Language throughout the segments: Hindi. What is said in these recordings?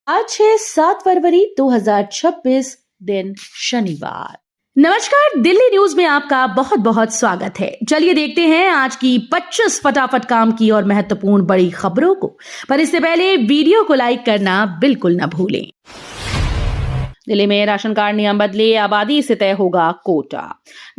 आज है 7 फरवरी 2026 दिन शनिवार। नमस्कार, दिल्ली न्यूज में आपका बहुत बहुत स्वागत है। चलिए देखते हैं आज की 25 फटाफट काम की और महत्वपूर्ण बड़ी खबरों को। पर इससे पहले वीडियो को लाइक करना बिल्कुल न भूलें। दिल्ली में राशन कार्ड नियम बदले, आबादी से तय होगा कोटा।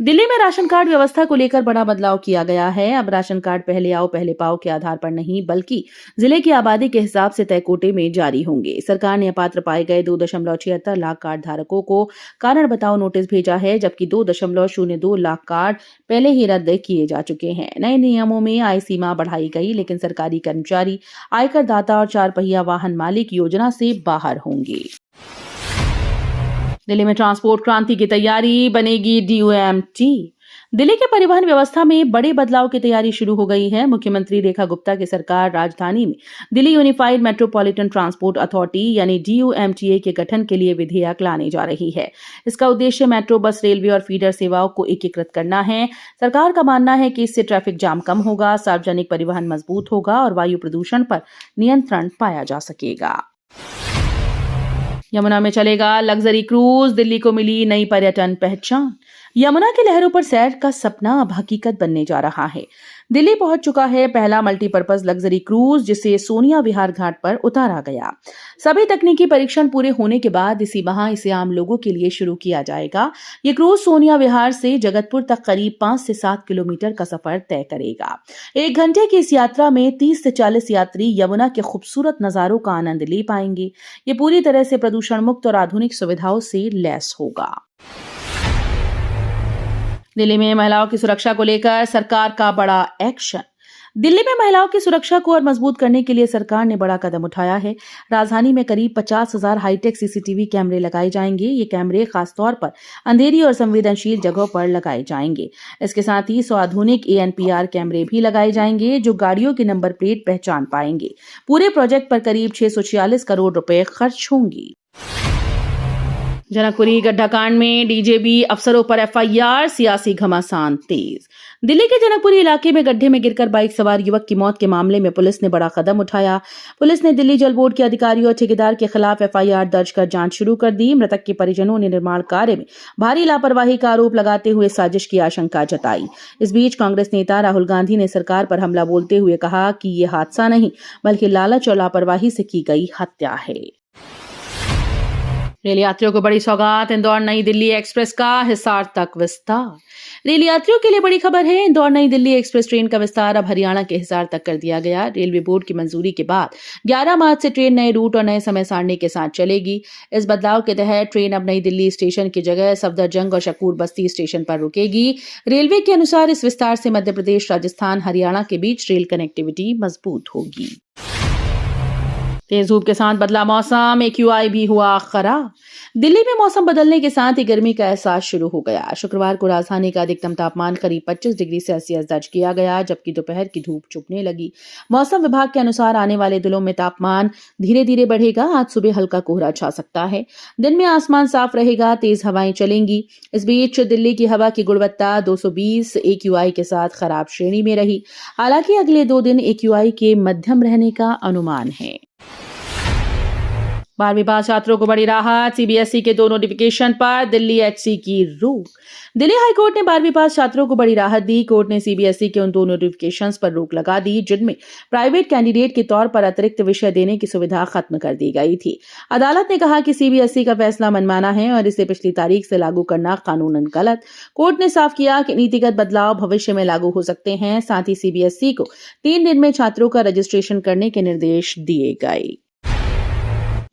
दिल्ली में राशन कार्ड व्यवस्था को लेकर बड़ा बदलाव किया गया है। अब राशन कार्ड पहले आओ पहले पाओ के आधार पर नहीं, बल्कि जिले की आबादी के हिसाब से तय कोटे में जारी होंगे। सरकार ने अपात्र पाए गए 2.76 लाख कार्ड धारकों को कारण बताओ नोटिस भेजा है, जबकि 2.02 लाख कार्ड पहले ही रद्द किए जा चुके हैं। नए नियमों में आय सीमा बढ़ाई गई, लेकिन सरकारी कर्मचारी, आयकर दाता और 4 पहिया वाहन मालिक योजना से बाहर होंगे। दिल्ली में ट्रांसपोर्ट क्रांति की तैयारी, बनेगी DOMT। दिल्ली के परिवहन व्यवस्था में बड़े बदलाव की तैयारी शुरू हो गई है। मुख्यमंत्री रेखा गुप्ता की सरकार राजधानी में Delhi unified metropolitan transport authority यानी DOMTA के गठन के लिए विधेयक लाने जा रही है। इसका उद्देश्य मेट्रो, बस, रेलवे और फीडर सेवाओं को एकीकृत करना है। सरकार का मानना है कि इससे ट्रैफिक जाम कम होगा, सार्वजनिक परिवहन मजबूत होगा और वायु प्रदूषण पर नियंत्रण पाया जा सकेगा। यमुना में चलेगा लग्जरी क्रूज, दिल्ली को मिली नई पर्यटन पहचान। यमुना की लहरों पर सैर का सपना अब हकीकत बनने जा रहा है। दिल्ली पहुंच चुका है पहला मल्टीपर्पज लग्जरी क्रूज, जिसे सोनिया विहार घाट पर उतारा गया। सभी तकनीकी परीक्षण पूरे होने के बाद इसी माह इसे आम लोगों के लिए शुरू किया जाएगा। ये क्रूज सोनिया विहार से जगतपुर तक करीब 5 से 7 किलोमीटर का सफर तय करेगा। 1 घंटे की इस यात्रा में 30 से 40 यात्री यमुना के खूबसूरत नजारों का आनंद ले पाएंगे। ये पूरी तरह से प्रदूषण मुक्त और आधुनिक सुविधाओं से लैस होगा। दिल्ली में महिलाओं की सुरक्षा को लेकर सरकार का बड़ा एक्शन। दिल्ली में महिलाओं की सुरक्षा को और मजबूत करने के लिए सरकार ने बड़ा कदम उठाया है। राजधानी में करीब 50,000 हाईटेक CCTV कैमरे लगाए जाएंगे। ये कैमरे खासतौर पर अंधेरी और संवेदनशील जगहों पर लगाए जाएंगे। इसके साथ ही 100 आधुनिक ANPR कैमरे भी लगाए जाएंगे, जो गाड़ियों की नंबर प्लेट पहचान पाएंगे। पूरे प्रोजेक्ट पर करीब 646 करोड़ रुपए खर्च होंगे। जनकपुरी गड्ढा कांड में DJB अफसरों पर FIR, सियासी घमासान तेज। दिल्ली के जनकपुरी इलाके में गड्ढे में गिरकर बाइक सवार युवक की मौत के मामले में पुलिस ने बड़ा कदम उठाया। पुलिस ने दिल्ली जल बोर्ड के अधिकारियों और ठेकेदार के खिलाफ FIR दर्ज कर जांच शुरू कर दी। मृतक के परिजनों ने निर्माण कार्य में भारी लापरवाही का आरोप लगाते हुए साजिश की आशंका जताई। इस बीच कांग्रेस नेता राहुल गांधी ने सरकार पर हमला बोलते हुए कहा कि ये हादसा नहीं, बल्कि लालच और लापरवाही से की गई हत्या है। रेल यात्रियों को बड़ी सौगात, इंदौर नई दिल्ली एक्सप्रेस का हिसार तक विस्तार। रेल यात्रियों के लिए बड़ी खबर है। इंदौर नई दिल्ली एक्सप्रेस ट्रेन का विस्तार अब हरियाणा के हिसार तक कर दिया गया। रेलवे बोर्ड की मंजूरी के बाद 11 मार्च से ट्रेन नए रूट और नए समय सारणी के साथ चलेगी। इस बदलाव के तहत ट्रेन अब नई दिल्ली स्टेशन की जगह सफदरजंग और शकूर बस्ती स्टेशन पर रुकेगी। रेलवे के अनुसार इस विस्तार से मध्य प्रदेश, राजस्थान, हरियाणा के बीच रेल कनेक्टिविटी मजबूत होगी। तेज धूप के साथ बदला मौसम, AQI भी हुआ खराब। दिल्ली में मौसम बदलने के साथ ही गर्मी का एहसास शुरू हो गया। शुक्रवार को राजधानी का अधिकतम तापमान करीब 25 डिग्री सेल्सियस दर्ज किया गया, जबकि दोपहर की धूप चुभने लगी। मौसम विभाग के अनुसार आने वाले दिनों में तापमान धीरे धीरे बढ़ेगा। आज सुबह हल्का कोहरा छा सकता है। दिन में आसमान साफ रहेगा, तेज हवाएं चलेंगी। इस बीच दिल्ली की हवा की गुणवत्ता 220 AQI के साथ खराब श्रेणी में रही। हालांकि अगले 2 दिन AQI के मध्यम रहने का अनुमान है। 12वीं पास छात्रों को बड़ी राहत, CBSE के 2 नोटिफिकेशन पर दिल्ली HC की रोक। दिल्ली हाईकोर्ट ने 12वीं पास छात्रों को बड़ी राहत दी। कोर्ट ने CBSE के उन 2 नोटिफिकेशंस पर रोक लगा दी, जिनमें प्राइवेट कैंडिडेट के तौर पर अतिरिक्त विषय देने की सुविधा खत्म कर दी गई थी। अदालत ने कहा कि CBSE का फैसला मनमाना है और इसे पिछली तारीख से लागू करना कानूनन गलत। कोर्ट ने साफ किया कि नीतिगत बदलाव भविष्य में लागू हो सकते हैं। साथ ही CBSE को 3 दिन में छात्रों का रजिस्ट्रेशन करने के निर्देश दिए गए।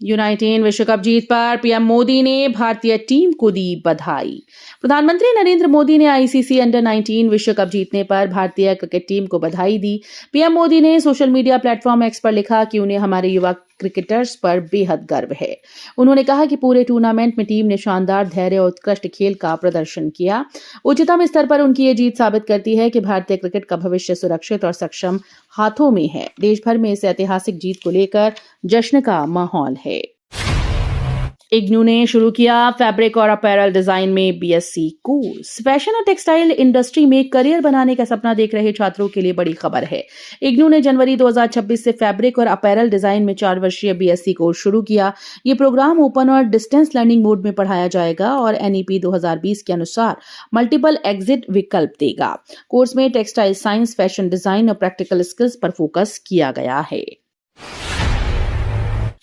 U19 विश्व कप जीत पर PM मोदी ने भारतीय टीम को दी बधाई। प्रधानमंत्री नरेंद्र मोदी ने ICC अंडर 19 विश्व कप जीतने पर भारतीय क्रिकेट टीम को बधाई दी। PM मोदी ने सोशल मीडिया प्लेटफॉर्म X पर लिखा कि उन्हें हमारे युवा क्रिकेटर्स पर बेहद गर्व है। उन्होंने कहा कि पूरे टूर्नामेंट में टीम ने शानदार धैर्य और उत्कृष्ट खेल का प्रदर्शन किया। उच्चतम स्तर पर उनकी ये जीत साबित करती है कि भारतीय क्रिकेट का भविष्य सुरक्षित और सक्षम हाथों में है। देश भर में इस ऐतिहासिक जीत को लेकर जश्न का माहौल है। इग्नू ने शुरू किया फैब्रिक और अपैरल डिजाइन में बीएससी कोर्स। फैशन और टेक्सटाइल इंडस्ट्री में करियर बनाने का सपना देख रहे छात्रों के लिए बड़ी खबर है। इग्नू ने जनवरी 2026 से फैब्रिक और अपैरल डिजाइन में 4 वर्षीय बीएससी कोर्स शुरू किया। ये प्रोग्राम ओपन और डिस्टेंस लर्निंग मोड में पढ़ाया जाएगा और एनईपी 2020 के अनुसार मल्टीपल एग्जिट विकल्प देगा। कोर्स में टेक्सटाइल साइंस, फैशन डिजाइन और प्रैक्टिकल स्किल्स पर फोकस किया गया है।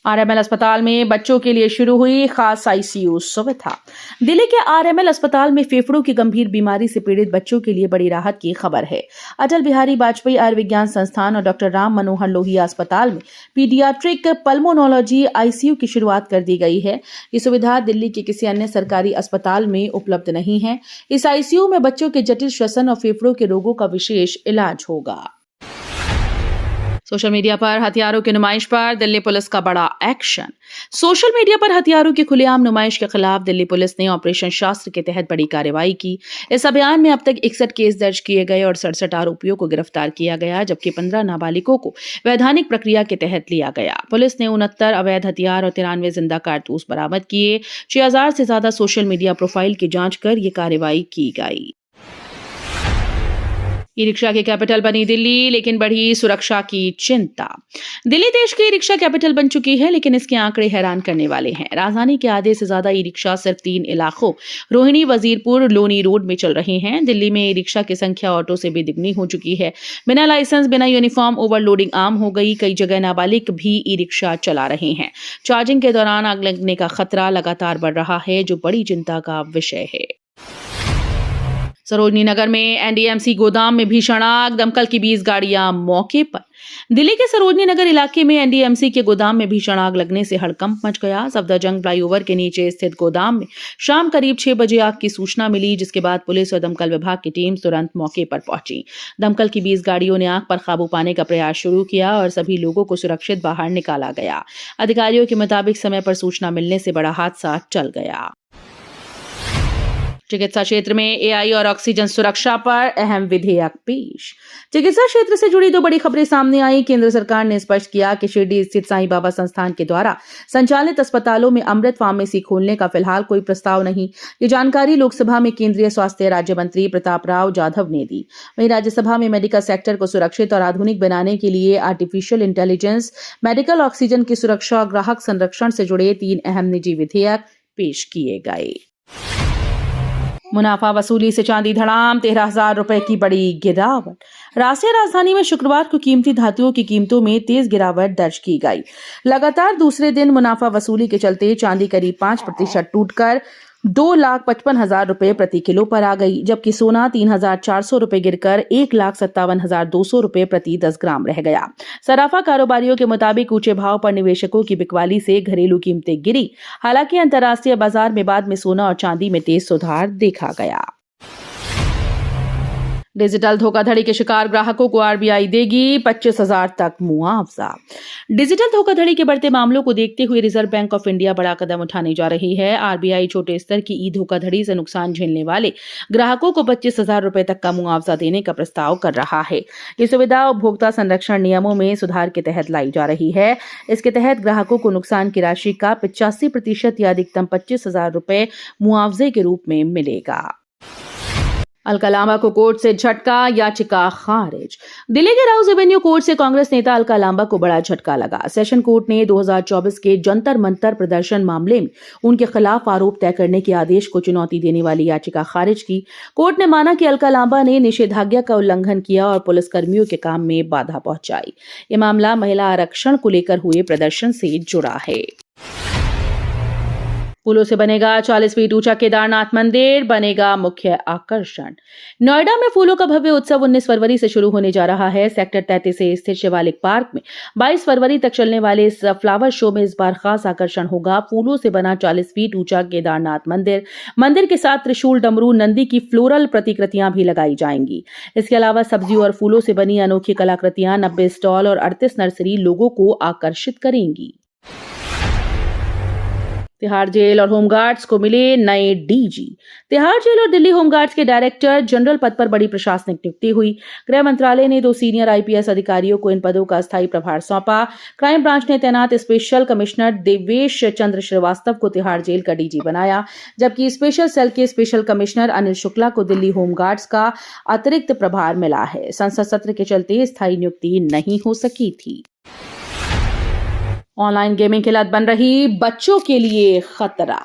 आरएमएल अस्पताल में बच्चों के लिए शुरू हुई खास आईसीयू सुविधा। दिल्ली के आरएमएल अस्पताल में फेफड़ों की गंभीर बीमारी से पीड़ित बच्चों के लिए बड़ी राहत की खबर है। अटल बिहारी वाजपेयी आयुर्विज्ञान संस्थान और डॉक्टर राम मनोहर लोहिया अस्पताल में पीडियाट्रिक पल्मोनोलॉजी आईसीयू की शुरुआत कर दी गई है। ये सुविधा दिल्ली के किसी अन्य सरकारी अस्पताल में उपलब्ध नहीं है। इस आईसीयू में बच्चों के जटिल श्वसन और फेफड़ों के रोगों का विशेष इलाज होगा। सोशल मीडिया पर हथियारों की नुमाइश पर दिल्ली पुलिस का बड़ा एक्शन। सोशल मीडिया पर हथियारों की खुलेआम नुमाइश के खिलाफ दिल्ली पुलिस ने ऑपरेशन शास्त्र के तहत बड़ी कार्रवाई की। इस अभियान में अब तक 61 केस दर्ज किए गए और 67 आरोपियों को गिरफ्तार किया गया, जबकि 15 नाबालिगों को वैधानिक प्रक्रिया के तहत लिया गया। पुलिस ने 69 अवैध हथियार और 93 जिंदा कारतूस बरामद किए। 6000 से ज्यादा सोशल मीडिया प्रोफाइल की जांच कर ये कार्रवाई की गई। ई रिक्शा की कैपिटल बनी दिल्ली, लेकिन बढ़ी सुरक्षा की चिंता। दिल्ली देश की ई रिक्शा कैपिटल बन चुकी है, लेकिन इसके आंकड़े हैरान करने वाले हैं। राजधानी के आधे से ज्यादा ई रिक्शा सिर्फ 3 इलाकों रोहिणी, वजीरपुर, लोनी रोड में चल रहे हैं। दिल्ली में ई रिक्शा की संख्या ऑटो से भी दुगनी हो चुकी है। बिना लाइसेंस, बिना यूनिफॉर्म ओवरलोडिंग आम हो गई। कई जगह नाबालिग भी ई रिक्शा चला रहे हैं। चार्जिंग के दौरान आग लगने का खतरा लगातार बढ़ रहा है, जो बड़ी चिंता का विषय है। सरोजनी नगर में एनडीएमसी गोदाम में भीषण आग, दमकल की 20 गाड़ियां मौके पर। दिल्ली के सरोजनी नगर इलाके में एनडीएमसी के गोदाम में भीषण आग लगने से हड़कंप मच गया। सफदरजंग फ्लाईओवर के नीचे स्थित गोदाम में शाम करीब 6 बजे आग की सूचना मिली, जिसके बाद पुलिस और दमकल विभाग की टीम तुरंत मौके पर पहुंची। दमकल की 20 गाड़ियों ने आग पर काबू पाने का प्रयास शुरू किया और सभी लोगों को सुरक्षित बाहर निकाला गया। अधिकारियों के मुताबिक समय पर सूचना मिलने से बड़ा हादसा टल गया। चिकित्सा क्षेत्र में एआई और ऑक्सीजन सुरक्षा पर अहम विधेयक पेश। चिकित्सा क्षेत्र से जुड़ी 2 बड़ी खबरें सामने आई। केंद्र सरकार ने स्पष्ट किया कि शिरडी स्थित साईं बाबा संस्थान के द्वारा संचालित अस्पतालों में अमृत फार्मेसी खोलने का फिलहाल कोई प्रस्ताव नहीं। ये जानकारी लोकसभा में केंद्रीय स्वास्थ्य राज्य मंत्री प्रताप राव जाधव ने दी। वहीं राज्यसभा में मेडिकल सेक्टर को सुरक्षित और आधुनिक बनाने के लिए आर्टिफिशियल इंटेलिजेंस, मेडिकल ऑक्सीजन की सुरक्षा और ग्राहक संरक्षण से जुड़े 3 अहम निजी विधेयक पेश किए गए। मुनाफा वसूली से चांदी धड़ाम, 13,000 रुपए की बड़ी गिरावट। राष्ट्रीय राजधानी में शुक्रवार को कीमती धातुओं की कीमतों में तेज गिरावट दर्ज की गई। लगातार दूसरे दिन मुनाफा वसूली के चलते चांदी करीब 5% टूटकर 2,55,000 रुपए प्रति किलो पर आ गई, जबकि सोना 3,400 रुपए गिरकर 1,57,200 रुपए प्रति 10 ग्राम रह गया। सराफा कारोबारियों के मुताबिक ऊंचे भाव पर निवेशकों की बिकवाली से घरेलू कीमतें गिरी। हालांकि अंतर्राष्ट्रीय बाजार में बाद में सोना और चांदी में तेज सुधार देखा गया। डिजिटल धोखाधड़ी के शिकार ग्राहकों को आरबीआई देगी 25,000 तक मुआवजा। डिजिटल धोखाधड़ी के बढ़ते मामलों को देखते हुए रिजर्व बैंक ऑफ इंडिया बड़ा कदम उठाने जा रही है। आरबीआई छोटे स्तर की ई धोखाधड़ी से नुकसान झेलने वाले ग्राहकों को 25,000 रुपए तक का मुआवजा देने का प्रस्ताव कर रहा है। ये सुविधा उपभोक्ता संरक्षण नियमों में सुधार के तहत लाई जा रही है। इसके तहत ग्राहकों को नुकसान की राशि का 85% या अधिकतम 25,000 रुपए मुआवजे के रूप में मिलेगा। अलका लांबा को कोर्ट से झटका, याचिका खारिज। दिल्ली के राउज एवेन्यू कोर्ट से कांग्रेस नेता अलका लांबा को बड़ा झटका लगा। सेशन कोर्ट ने 2024 के जंतर मंतर प्रदर्शन मामले में उनके खिलाफ आरोप तय करने के आदेश को चुनौती देने वाली याचिका खारिज की। कोर्ट ने माना कि अलका लांबा ने निषेधाज्ञा का उल्लंघन किया और पुलिसकर्मियों के काम में बाधा पहुंचाई। ये मामला महिला आरक्षण को लेकर हुए प्रदर्शन से जुड़ा है। फूलों से बनेगा 40 फीट ऊंचा केदारनाथ मंदिर, बनेगा मुख्य आकर्षण। नोएडा में फूलों का भव्य उत्सव 19 फरवरी से शुरू होने जा रहा है। सेक्टर 33 से स्थित शिवालिक पार्क में 22 फरवरी तक चलने वाले इस फ्लावर शो में इस बार खास आकर्षण होगा फूलों से बना 40 फीट ऊंचा केदारनाथ मंदिर। मंदिर के साथ त्रिशूल, डमरू, नंदी की फ्लोरल प्रतिकृतियां भी लगाई जाएंगी। इसके अलावा सब्जियों और फूलों से बनी अनोखी कलाकृतियां, 90 स्टॉल और 38 नर्सरी लोगों को आकर्षित करेंगी। तिहाड़ जेल और होमगार्ड्स को मिले नए डीजी। तिहाड़ जेल और दिल्ली होमगार्ड्स के डायरेक्टर जनरल पद पर बड़ी प्रशासनिक नियुक्ति हुई। गृह मंत्रालय ने 2 सीनियर आईपीएस अधिकारियों को इन पदों का अस्थायी प्रभार सौंपा। क्राइम ब्रांच ने तैनात स्पेशल कमिश्नर देवेश चंद्र श्रीवास्तव को तिहाड़ जेल का डीजी बनाया, जबकि स्पेशल सेल के स्पेशल कमिश्नर अनिल शुक्ला को दिल्ली होमगार्ड्स का अतिरिक्त प्रभार मिला है। संसद सत्र के चलते स्थायी नियुक्ति नहीं हो सकी थी। ऑनलाइन गेमिंग की लत बन रही बच्चों के लिए खतरा।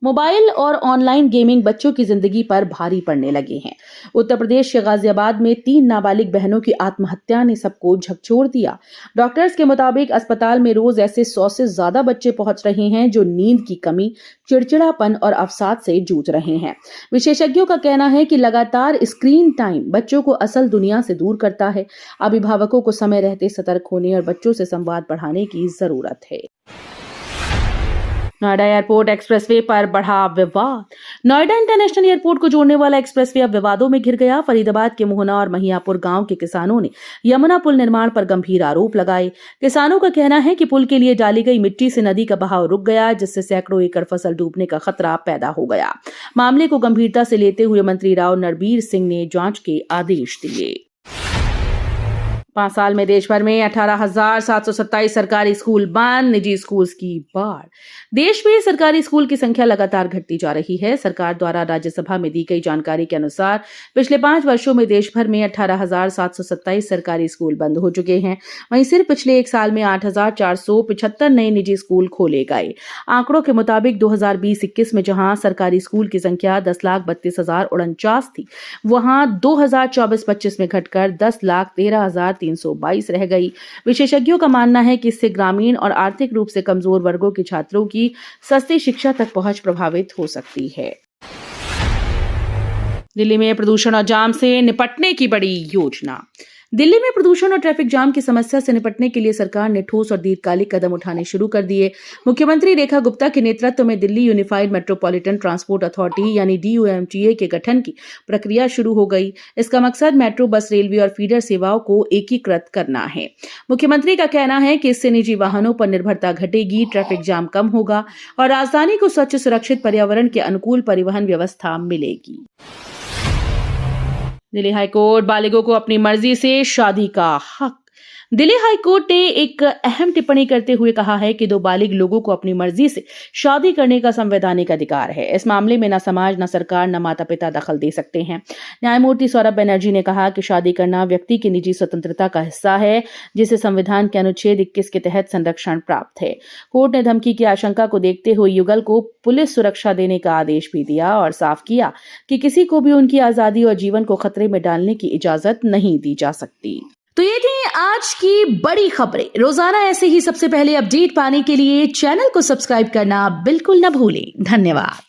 मोबाइल और ऑनलाइन गेमिंग बच्चों की जिंदगी पर भारी पड़ने लगे हैं। उत्तर प्रदेश के गाजियाबाद में 3 नाबालिग बहनों की आत्महत्या ने सबको झकझोर दिया। डॉक्टर्स के मुताबिक अस्पताल में रोज ऐसे 100 से ज्यादा बच्चे पहुंच रहे हैं जो नींद की कमी, चिड़चिड़ापन और अवसाद से जूझ रहे हैं। विशेषज्ञों का कहना है कि लगातार स्क्रीन टाइम बच्चों को असल दुनिया से दूर करता है। अभिभावकों को समय रहते सतर्क होने और बच्चों से संवाद बढ़ाने की जरूरत है। नोएडा एयरपोर्ट एक्सप्रेसवे पर बढ़ा विवाद। नोएडा इंटरनेशनल एयरपोर्ट को जोड़ने वाला एक्सप्रेसवे अब विवादों में घिर गया। फरीदाबाद के मोहना और महियापुर गांव के किसानों ने यमुना पुल निर्माण पर गंभीर आरोप लगाए। किसानों का कहना है कि पुल के लिए डाली गई मिट्टी से नदी का बहाव रुक गया, जिससे सैकड़ों एकड़ फसल डूबने का खतरा पैदा हो गया। मामले को गंभीरता से लेते हुए मंत्री राव नरबीर सिंह ने जांच के आदेश दिए। 5 साल में देश भर में 18,727 सरकारी स्कूल बंद, निजी स्कूल की बाढ़। देश में सरकारी स्कूल की संख्या लगातार घटती जा रही है। सरकार द्वारा राज्यसभा में दी गई जानकारी के अनुसार पिछले 5 वर्षों में देश भर में 18,727 सरकारी स्कूल बंद हो चुके हैं। वहीं सिर्फ पिछले 1 साल में 8,475 नए निजी स्कूल खोले गए। आंकड़ों के मुताबिक 2020-21 में जहां सरकारी स्कूल की संख्या 10,32,049 थी, वहां 2024-25 में घटकर 10,13,322 रह गई। विशेषज्ञों का मानना है कि इससे ग्रामीण और आर्थिक रूप से कमजोर वर्गों के छात्रों की सस्ती शिक्षा तक पहुंच प्रभावित हो सकती है। दिल्ली में प्रदूषण और जाम से निपटने की बड़ी योजना। दिल्ली में प्रदूषण और ट्रैफिक जाम की समस्या से निपटने के लिए सरकार ने ठोस और दीर्घकालिक कदम उठाने शुरू कर दिए। मुख्यमंत्री रेखा गुप्ता के नेतृत्व में Delhi unified metropolitan transport authority यानी DUMTA के गठन की प्रक्रिया शुरू हो गई। इसका मकसद मेट्रो, बस, रेलवे और फीडर सेवाओं को एकीकृत करना है। मुख्यमंत्री का कहना है कि इससे निजी वाहनों पर निर्भरता घटेगी, ट्रैफिक जाम कम होगा और राजधानी को स्वच्छ, सुरक्षित, पर्यावरण के अनुकूल परिवहन व्यवस्था मिलेगी। दिल्ली हाईकोर्ट बालिगों को अपनी मर्जी से शादी का हक। दिल्ली हाईकोर्ट ने एक अहम टिप्पणी करते हुए कहा है कि 2 बालिग लोगों को अपनी मर्जी से शादी करने का संवैधानिक अधिकार है। इस मामले में न समाज, न सरकार, न माता पिता दखल दे सकते हैं। न्यायमूर्ति सौरभ बनर्जी ने कहा कि शादी करना व्यक्ति की निजी स्वतंत्रता का हिस्सा है, जिसे संविधान के अनुच्छेद 21 के तहत संरक्षण प्राप्त है। कोर्ट ने धमकी की आशंका को देखते हुए युगल को पुलिस सुरक्षा देने का आदेश भी दिया और साफ किया कि किसी को भी उनकी आजादी और जीवन को खतरे में डालने की इजाजत नहीं दी जा सकती। तो ये थी आज की बड़ी खबरें। रोजाना ऐसे ही सबसे पहले अपडेट पाने के लिए चैनल को सब्सक्राइब करना बिल्कुल न भूलें। धन्यवाद।